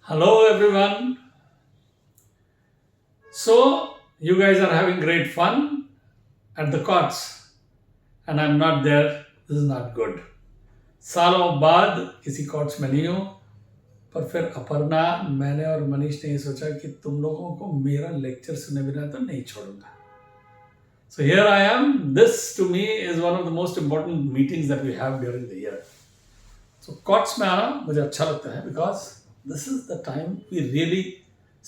Hello everyone. So you guys are having great fun at the courts and I'm not there. This is not good. सालों बाद किसी courts में नहीं हूँ पर फिर अपर्णा मैंने और मनीष ने ये सोचा कि तुम लोगों को मेरा लेक्चर सुने बिना तो नहीं छोड़ूंगा. So here I am. This to me is one of the most important meetings that we have during the year. So courts में आना मुझे अच्छा लगता है because this is the time we really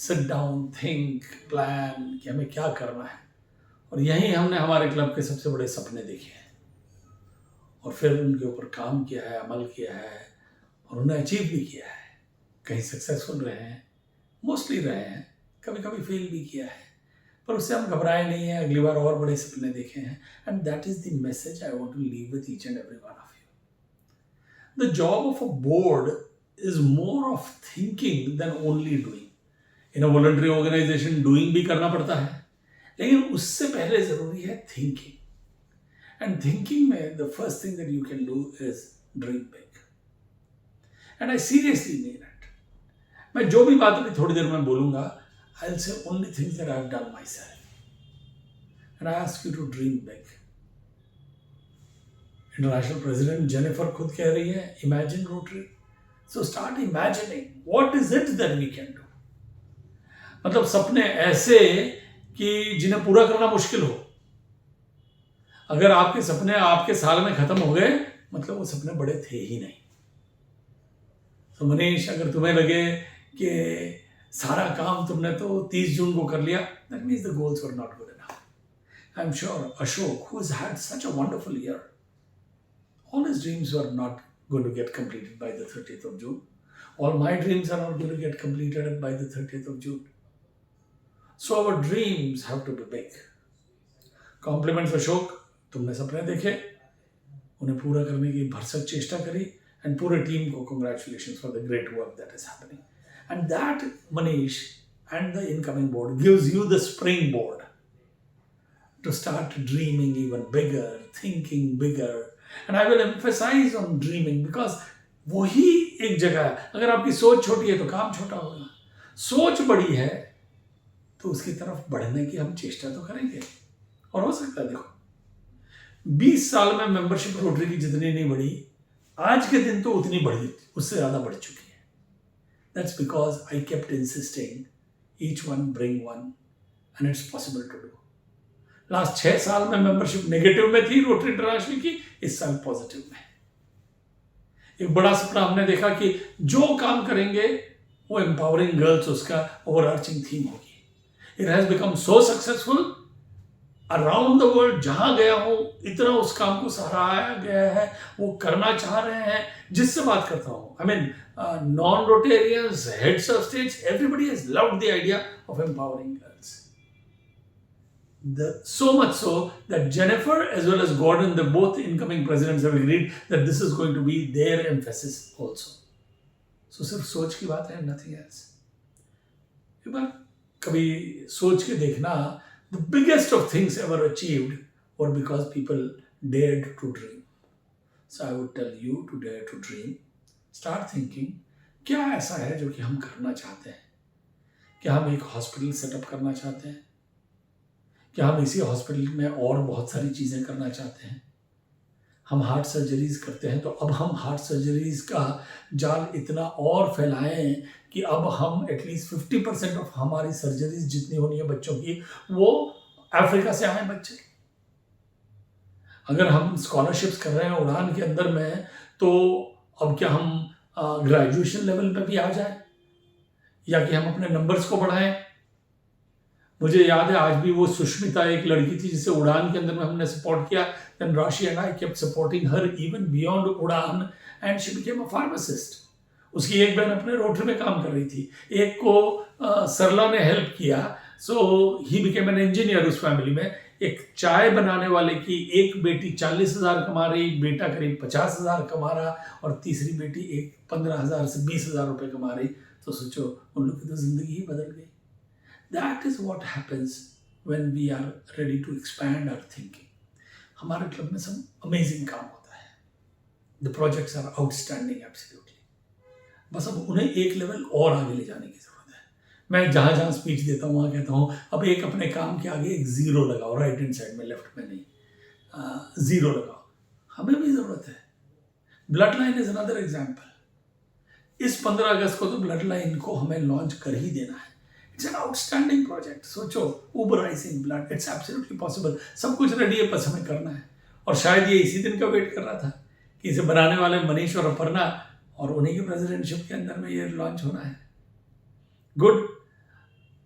sit down, think, plan कि हमें क्या करना है और यहीं हमने हमारे क्लब के सबसे बड़े सपने देखे हैं और फिर उनके ऊपर काम किया है, अमल किया है और उन्हें अचीव भी किया है. कहीं सक्सेसफुल रहे हैं, मोस्टली रहे हैं, कभी कभी फेल भी किया है पर उससे हम घबराए नहीं हैं. अगली बार और बड़े सपने देखे हैं and that is the message I want to leave with each and every one of you. The job of a board is more of thinking than only doing. In a voluntary organization, doing भी करना पड़ता है, लेकिन उससे पहले जरूरी है thinking. And thinking में the first thing that you can do is dream big. And I seriously mean it. मैं जो भी बात अभी थोड़ी देर में बोलूँगा, I'll say only things that I've done myself. And I ask you to dream big. International president Jennifer खुद कह रही है imagine Rotary. So start imagining what is it that we can do. मतलब सपने ऐसे कि जिन्हें पूरा करना मुश्किल हो. अगर आपके सपने आपके साल में खत्म हो गए मतलब वो सपने बड़े थे ही नहीं. तो मनीष अगर तुम्हें लगे कि सारा काम तुमने तो 30 जून को कर लिया that means the goals were not good enough. I am sure Ashok who has had such a wonderful year, all his dreams were not going to get completed by the 30th of June. All my dreams are not going to get completed by the 30th of June. So our dreams have to be big. Compliments Ashok, तुमने सपने देखे, उन्हें पूरा करने की भरसक चेष्टा करी and पूरे टीम को congratulations for the great work that is happening. And that Manish and the incoming board gives you the springboard to start dreaming even bigger, thinking bigger. And I will emphasize on dreaming because वही एक जगह है. अगर आपकी सोच छोटी है तो काम छोटा होगा. सोच बड़ी है तो उसकी तरफ बढ़ने की हम चेष्टा तो करेंगे और हो सकता है. देखो 20 साल में मेंबरशिप रोटरी की जितनी नहीं बढ़ी आज के दिन तो उतनी बढ़ी, उससे ज्यादा बढ़ चुकी है. That's because I kept insisting each one bring one and it's possible to do. Last 6 साल में मेंबरशिप नेगेटिव में थी रोटरी इंटरनेशनल की, इस साल पॉजिटिव में. एक बड़ा सपना हमने देखा कि जो काम करेंगे वो एम्पावरिंग गर्ल्स उसका ओवरआर्चिंग थीम होगी. It has become so successful around the world. जहां गया हूं इतना उस काम को सराहा गया है, वो करना चाह रहे हैं. जिससे बात करता हूं I mean non Rotarians, heads of states, everybody has loved the idea of empowering girls. So much so that Jennifer as well as Gordon, the both incoming presidents, have agreed that this is going to be their emphasis also. So सिर्फ सोच की बात है, nothing else. एक बार कभी सोच के देखना, the biggest of things ever achieved were because people dared to dream. So I would tell you to dare to dream. Start thinking, क्या ऐसा है जो कि हम करना चाहते हैं? क्या हम एक हॉस्पिटल सेटअप करना चाहते हैं? क्या हम इसी हॉस्पिटल में और बहुत सारी चीज़ें करना चाहते हैं? हम हार्ट सर्जरीज करते हैं तो अब हम हार्ट सर्जरीज का जाल इतना और फैलाएं कि अब हम एटलीस्ट 50% ऑफ हमारी सर्जरीज जितनी होनी है बच्चों की वो अफ्रीका से आए बच्चे. अगर हम स्कॉलरशिप्स कर रहे हैं उड़ान के अंदर में तो अब क्या हम ग्रेजुएशन लेवल पे भी आ जाए या कि हम अपने नंबर्स को बढ़ाएं. मुझे याद है आज भी वो सुष्मिता एक लड़की थी जिसे उड़ान के अंदर में हमने सपोर्ट किया. Then Rashi and I kept supporting her even beyond Udaan and she became a pharmacist. उसकी एक बहन अपने रोटरी में काम कर रही थी, एक को सरला ने हेल्प किया. सो ही बिकेम एन इंजीनियर उस फैमिली में. एक चाय बनाने वाले की एक बेटी 40,000 कमा रही, बेटा करीब 50,000 कमा रहा और तीसरी बेटी एक 15,000 से 20,000 रुपये कमा रही. तो सोचो उन लोग की तो जिंदगी ही बदल गई. That is what happens when we are ready to expand our thinking. हमारे क्लब में सब अमेजिंग काम होता है. The projects are outstanding, absolutely. बस अब उन्हें एक लेवल और आगे ले जाने की ज़रूरत है। मैं जहाँ जहाँ स्पीच देता हूँ वहाँ कहता हूँ अब एक अपने काम के आगे एक ज़ीरो लगाओ, राइट हैंड साइड में, लेफ्ट में नहीं, ज़ीरो लगाओ। हमें भी ज़रूरत है। Blood line is another example. इस 15 अगस्त को तो ब्लड लाइन को हमें लॉन्च कर ही देना है। It's an outstanding project. सोचो, उबराइजिंग ब्लड, इट्स एब्सोल्युटली पॉसिबल। सब कुछ रेडी है, बस हमें करना है। और शायद ये इसी दिन का वेट कर रहा था कि इसे बनाने वाले मनीष और अपर्णा और उन्हीं के प्रेसिडेंटशिप के अंदर में ये लॉन्च होना है। गुड।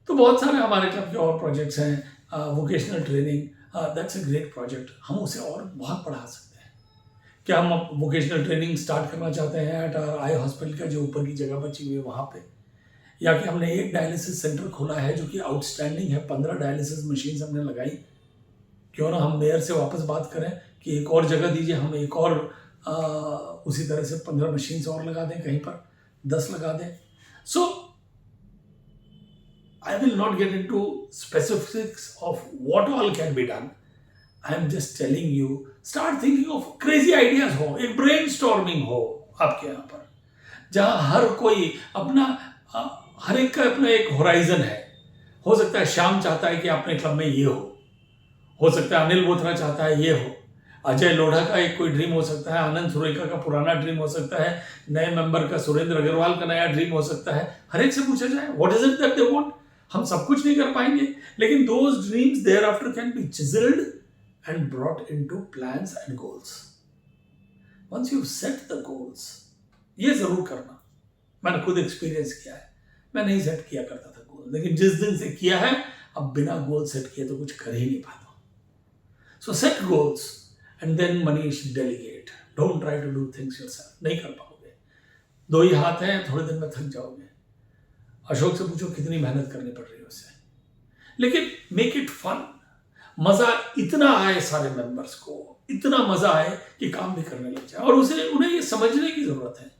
तो बहुत सारे हमारे क्लब के और प्रोजेक्ट्स हैं। Vocational training, that's a great project. हम उसे और बहुत बढ़ा सकते हैं। क्या हम वोकेशनल ट्रेनिंग स्टार्ट करना चाहते हैं एट आई हॉस्पिटल का जो ऊपर की जगह बची हुई है वहाँ पे, या कि हमने एक डायलिसिस सेंटर खोला है जो कि आउटस्टैंडिंग है, 15 डायलिसिस मशीन हमने लगाई। क्यों ना हम मेयर से वापस बात करें कि एक और जगह दीजिए, हम एक और उसी तरह से 15 मशीन और लगा दें, कहीं पर 10 लगा दें। सो I will not get into specifics of what all can be done. I am just telling you, start thinking of crazy ideas हो, एक brainstorming हो आपके यहाँ पर, जहाँ हर कोई अपना हर एक का अपना एक होराइजन है। हो सकता है श्याम चाहता है कि अपने क्लब में ये हो सकता है अनिल बोथरा चाहता है ये हो, अजय लोढ़ा का एक कोई ड्रीम हो सकता है, आनंद सुरेखा का पुराना ड्रीम हो सकता है, नए मेंबर का सुरेंद्र अग्रवाल का नया ड्रीम हो सकता है। हर एक से पूछा जाए what is it that they want. हम सब कुछ नहीं कर पाएंगे, लेकिन those dreams thereafter can be chiselled and brought into plans and goals. Once you set the goals, ये जरूर करना, मैंने खुद एक्सपीरियंस किया है। मैं नहीं सेट किया करता था गोल, लेकिन जिस दिन से किया है, अब बिना गोल सेट किए तो कुछ कर ही नहीं पाता। So set goals and then Manish delegate. Don't try to do things yourself, नहीं कर पाओगे। दो ही हाथ हैं, थोड़े दिन में थक जाओगे। अशोक से पूछो कितनी मेहनत करनी पड़ रही है उसे, लेकिन मेक इट फन। मजा इतना आए सारे मेंबर्स को, इतना मजा आए कि काम भी करने लग जाए। और उन्हें ये समझने की जरूरत है,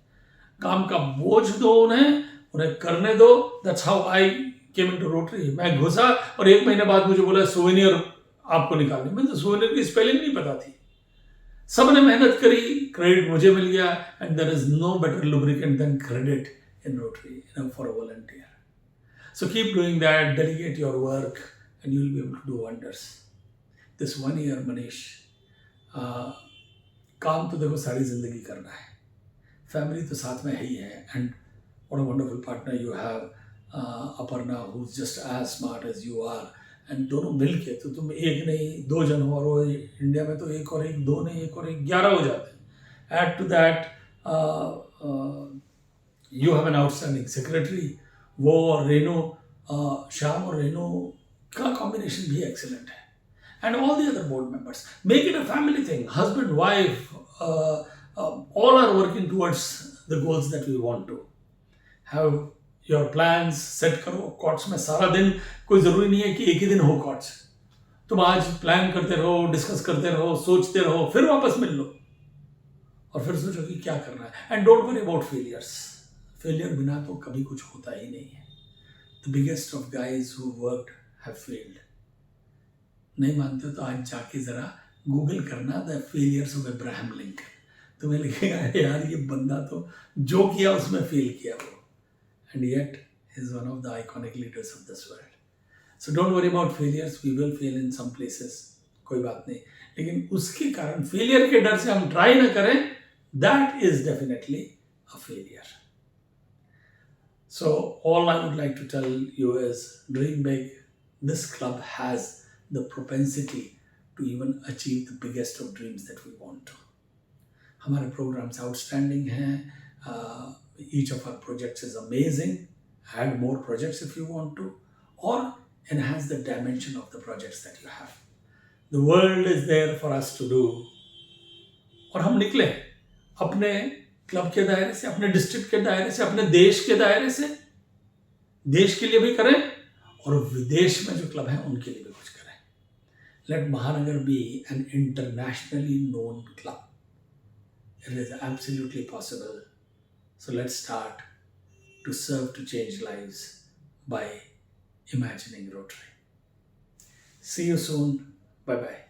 काम का बोझ दो उन्हें करने दो। That's how I came into rotary. मैं घुसा और 1 महीने बाद मुझे बोला सोवेनियर आपको निकालनी। मैंने तो सोवेनियर की स्पेलिंग नहीं पता थी। सबने मेहनत करी, क्रेडिट मुझे मिल गया। And there is no better lubricant than credit in Rotary, for a volunteer. So keep doing that, delegate your work, and you'll be able to do wonders. This 1 year, Manish, काम तो देखो सारी जिंदगी करना है, फैमिली तो साथ में ही है, and what a wonderful partner you have, Aparna, who's just as smart as you are, and दोनों मिल के तो तुम एक नहीं 2 जन हो, और इंडिया में तो एक और एक 2 नहीं, एक और एक 11 हो जाते हैं। Add to that, you have an outstanding secretary, वो और रेनू, श्याम और रेनू का कॉम्बिनेशन भी एक्सीलेंट है, and all the other board members. Make it a family thing. Husband, wife, all are working towards the goals that we want to. Have your plans, set करो। COTS में सारा दिन, कोई ज़रूरी नहीं है कि एक ही दिन हो कॉट्स। तुम आज प्लान करते रहो, डिस्कस करते रहो, सोचते रहो, फिर वापस मिल लो और फिर सोचो कि क्या करना है। And don't worry about failures. Failure बिना तो कभी कुछ होता ही नहीं है। The biggest of guys who worked have failed. नहीं मानते हो तो आज जाके जरा गूगल करना the failures of Abraham Lincoln, तुम्हें लिखेगा यार ये बंदा तो जो किया उसमें फेल किया वो, and yet is one of the iconic leaders of this world. So don't worry about failures, we will fail in some places, कोई बात नहीं, लेकिन उसके कारण फेलियर के डर से हम ट्राई ना करें, that is definitely a failure. So all I would like to tell you is dream big. This club has the propensity to even achieve the biggest of dreams that we want to. हमारे programs outstanding हैं. Each of our projects is amazing. Add more projects if you want to, or enhance the dimension of the projects that you have. The world is there for us to do. और हम निकले अपने club के दायरे से, अपने district के दायरे से, अपने देश के दायरे से, देश के लिए भी करें और विदेश में जो क्लब हैं उनके लिए भी कुछ करें। Let Mahanagar be an internationally known club. It is absolutely possible. So let's start to serve to change lives by imagining Rotary. See you soon, bye bye.